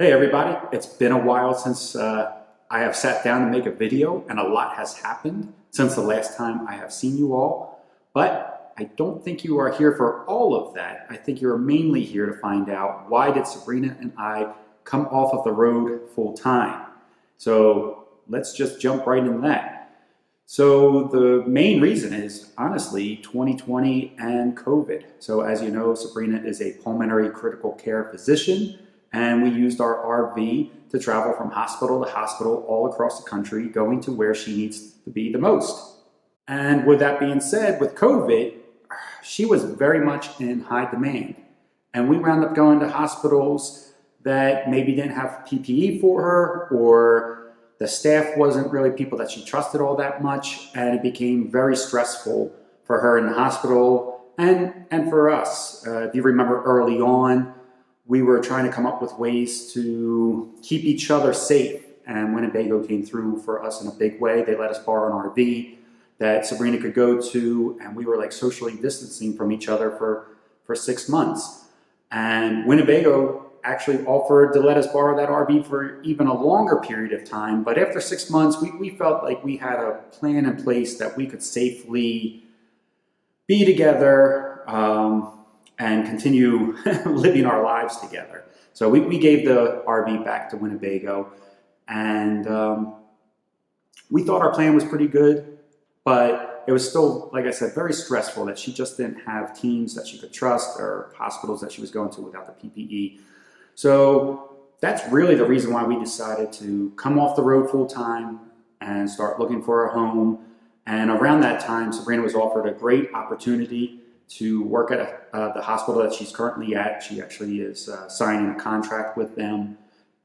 Hey everybody, it's been a while since I have sat down to make a video, and a lot has happened since the last time I have seen you all, but I don't think you are here for all of that. I think you're mainly here to find out why did Sabrina and I come off of the road full time. So let's just jump right in that. So the main reason is honestly 2020 and COVID. So as you know, Sabrina is a pulmonary critical care physician, and we used our RV to travel from hospital to hospital all across the country, going to where she needs to be the most. And with that being said, with COVID, she was very much in high demand. And we wound up going to hospitals that maybe didn't have PPE for her, or the staff wasn't really people that she trusted all that much, and it became very stressful for her in the hospital and for us. If you remember early on, we were trying to come up with ways to keep each other safe, and Winnebago came through for us in a big way. They let us borrow an RV that Sabrina could go to, and we were like socially distancing from each other for 6 months. And Winnebago actually offered to let us borrow that RV for even a longer period of time, but after 6 months, we felt like we had a plan in place that we could safely be together, and continue living our lives together. So we gave the RV back to Winnebago, and we thought our plan was pretty good, but it was still, like I said, very stressful that she just didn't have teams that she could trust or hospitals that she was going to without the PPE. So that's really the reason why we decided to come off the road full time and start looking for a home. And around that time, Sabrina was offered a great opportunity to work at the hospital that she's currently at. She actually is signing a contract with them,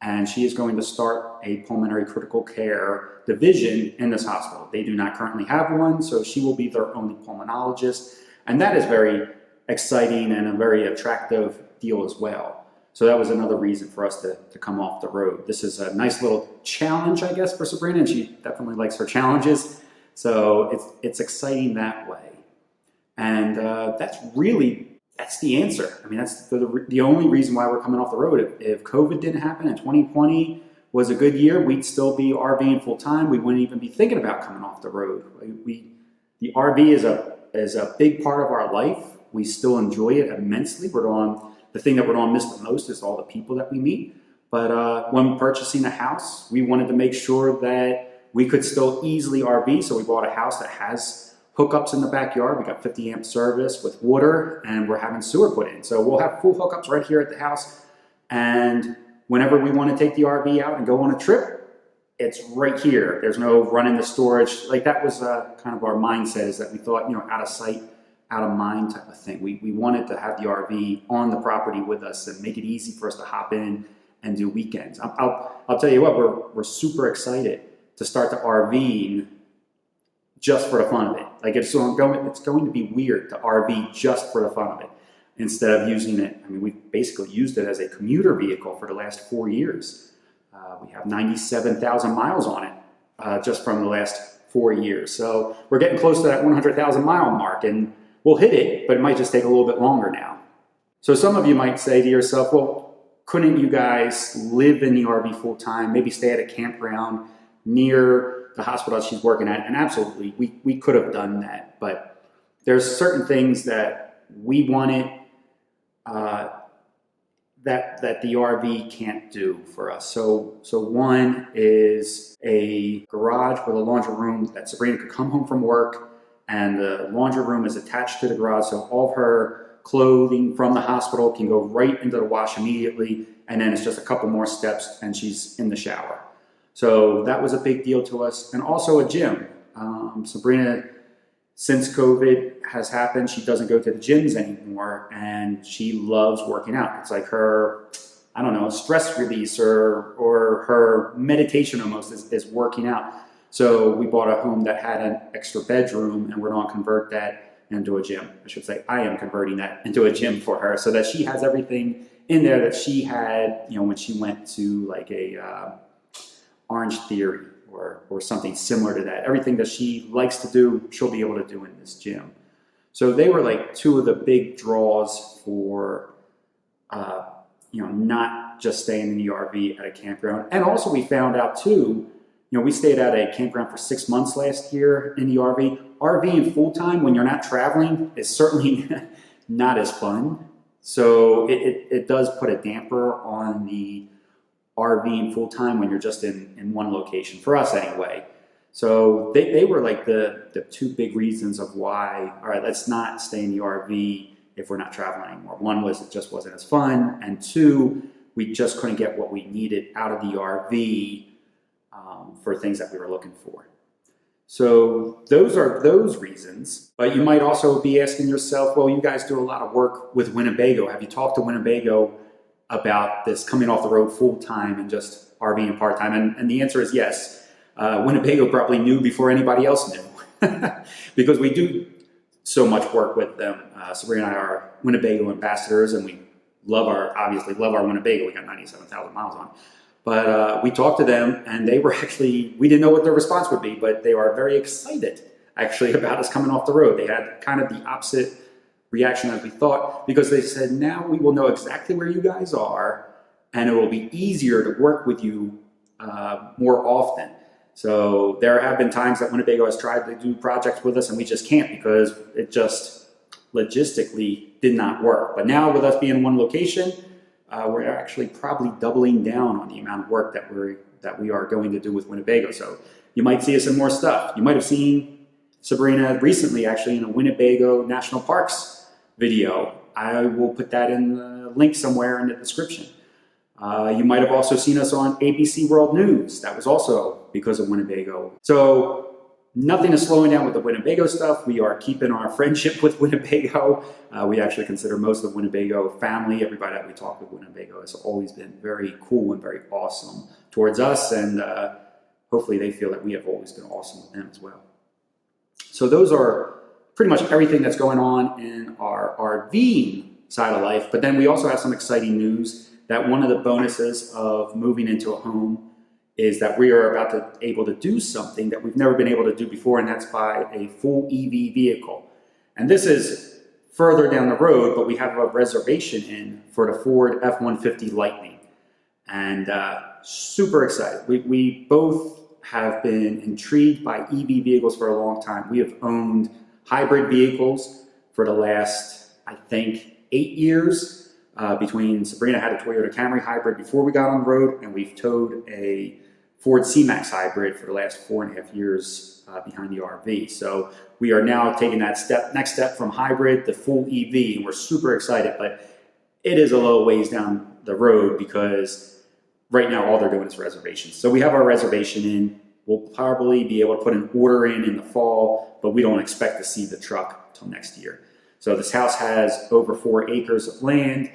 and she is going to start a pulmonary critical care division in this hospital. They do not currently have one, so she will be their only pulmonologist, and that is very exciting and a very attractive deal as well. So that was another reason for us to come off the road. This is a nice little challenge, I guess, for Sabrina, and she definitely likes her challenges, so it's exciting that way. And that's the answer. I mean, that's the only reason why we're coming off the road. If COVID didn't happen and 2020 was a good year, we'd still be RVing full time. We wouldn't even be thinking about coming off the road. The RV is a big part of our life. We still enjoy it immensely. The thing that we're going to miss the most is all the people that we meet. But when purchasing a house, we wanted to make sure that we could still easily RV. So we bought a house that has hookups in the backyard. We got 50 amp service with water, and we're having sewer put in. So we'll have full hookups right here at the house. And whenever we want to take the RV out and go on a trip, it's right here. There's no running the storage. Like that was kind of our mindset, is that we thought, out of sight, out of mind type of thing. We wanted to have the RV on the property with us and make it easy for us to hop in and do weekends. I'll tell you what, we're super excited to start the RVing just for the fun of it. Like it's going to be weird to RV just for the fun of it, instead of using it. I mean, we've basically used it as a commuter vehicle for the last 4 years. We have 97,000 miles on it just from the last 4 years. So we're getting close to that 100,000 mile mark, and we'll hit it, but it might just take a little bit longer now. So some of you might say to yourself, well, couldn't you guys live in the RV full time, maybe stay at a campground near the hospital that she's working at? And absolutely, we could have done that, but there's certain things that we wanted that the RV can't do for us. So one is a garage with a laundry room that Sabrina could come home from work, and the laundry room is attached to the garage, so all of her clothing from the hospital can go right into the wash immediately, and then it's just a couple more steps and she's in the shower. So that was a big deal to us. And also a gym. Sabrina, since COVID has happened, she doesn't go to the gyms anymore, and she loves working out. It's like her, I don't know, stress release or her meditation almost is working out. So we bought a home that had an extra bedroom, and we're going to convert that into a gym. I should say I am converting that into a gym for her, so that she has everything in there that she had, when she went to like a Orange Theory or something similar to that. Everything that she likes to do, she'll be able to do in this gym. So they were like two of the big draws for not not just staying in the RV at a campground. And also we found out too, we stayed at a campground for 6 months last year in the RV. RVing full-time when you're not traveling is certainly not as fun. So it does put a damper on the RVing full-time when you're just in one location, for us anyway. So they were like the two big reasons of why, all right, let's not stay in the RV if we're not traveling anymore. One was it just wasn't as fun, and two, we just couldn't get what we needed out of the RV for things that we were looking for. So those are those reasons. But you might also be asking yourself, well, you guys do a lot of work with Winnebago. Have you talked to Winnebago about this coming off the road full-time and just RVing part-time? And the answer is yes. Winnebago probably knew before anybody else knew because we do so much work with them. Sabrina and I are Winnebago ambassadors, and we obviously love our Winnebago. We got 97,000 miles on. But we talked to them, and they were actually, we didn't know what their response would be, but they are very excited actually about us coming off the road. They had kind of the opposite reaction as we thought, because they said, now we will know exactly where you guys are, and it will be easier to work with you more often. So there have been times that Winnebago has tried to do projects with us, and we just can't because it just logistically did not work. But now with us being in one location, we're actually probably doubling down on the amount of work that we are going to do with Winnebago. So you might see us in more stuff. You might have seen Sabrina recently actually in a Winnebago National Parks video. I will put that in the link somewhere in the description. You might have also seen us on ABC World News. That was also because of Winnebago. So nothing is slowing down with the Winnebago stuff. We are keeping our friendship with Winnebago. We actually consider most of Winnebago family. Everybody that we talk with Winnebago has always been very cool and very awesome towards us, and hopefully they feel that we have always been awesome with them as well. So those are pretty much everything that's going on in our RV side of life. But then we also have some exciting news that one of the bonuses of moving into a home is that we are about to able to do something that we've never been able to do before, and that's buy a full EV vehicle. And this is further down the road, but we have a reservation in for the Ford F-150 Lightning. And super excited. We both have been intrigued by EV vehicles for a long time. We have owned hybrid vehicles for the last, I think, 8 years. Between Sabrina had a Toyota Camry hybrid before we got on the road, and we've towed a Ford C-Max hybrid for the last 4.5 years behind the RV. So we are now taking that next step from hybrid to full EV, and we're super excited, but it is a little ways down the road because right now all they're doing is reservations. So we have our reservation in. We'll probably be able to put an order in the fall, but we don't expect to see the truck till next year. So this house has over 4 acres of land,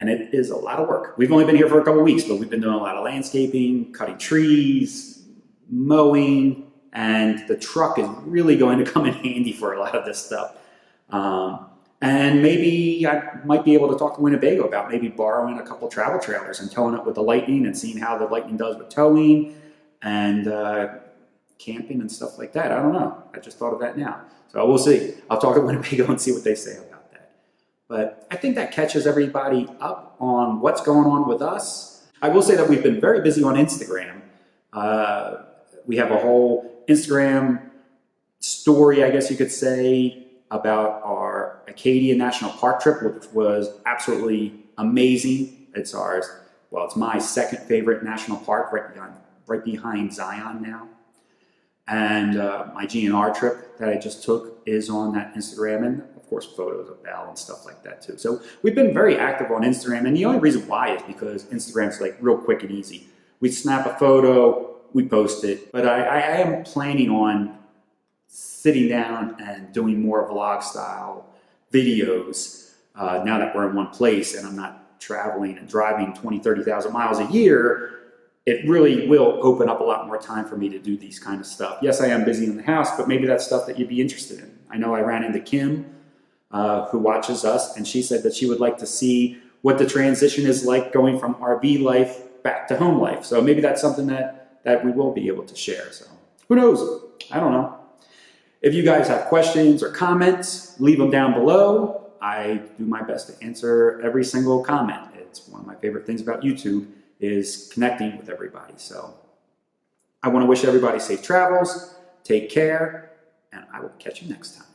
and it is a lot of work. We've only been here for a couple of weeks, but we've been doing a lot of landscaping, cutting trees, mowing, and the truck is really going to come in handy for a lot of this stuff. And maybe I might be able to talk to Winnebago about maybe borrowing a couple travel trailers and towing it with the Lightning and seeing how the Lightning does with towing and camping and stuff like that. I don't know. I just thought of that now. So we'll see. I'll talk to Winnebago and see what they say about that. But I think that catches everybody up on what's going on with us. I will say that we've been very busy on Instagram. We have a whole Instagram story, I guess you could say, about our Acadia National Park trip, which was absolutely amazing. It's ours. Well, it's my second favorite national park, right behind Zion now. And my GNR trip that I just took is on that Instagram, and of course photos of Belle and stuff like that too. So we've been very active on Instagram, and the only reason why is because Instagram's like real quick and easy. We snap a photo, we post it, but I am planning on sitting down and doing more vlog style videos now that we're in one place and I'm not traveling and driving 30,000 miles a year. It really will open up a lot more time for me to do these kind of stuff. Yes, I am busy in the house, but maybe that's stuff that you'd be interested in. I know I ran into Kim, who watches us, and she said that she would like to see what the transition is like going from RV life back to home life. So maybe that's something that we will be able to share. So who knows? I don't know. If you guys have questions or comments, leave them down below. I do my best to answer every single comment. It's one of my favorite things about YouTube is connecting with everybody. So I want to wish everybody safe travels, take care, and I will catch you next time.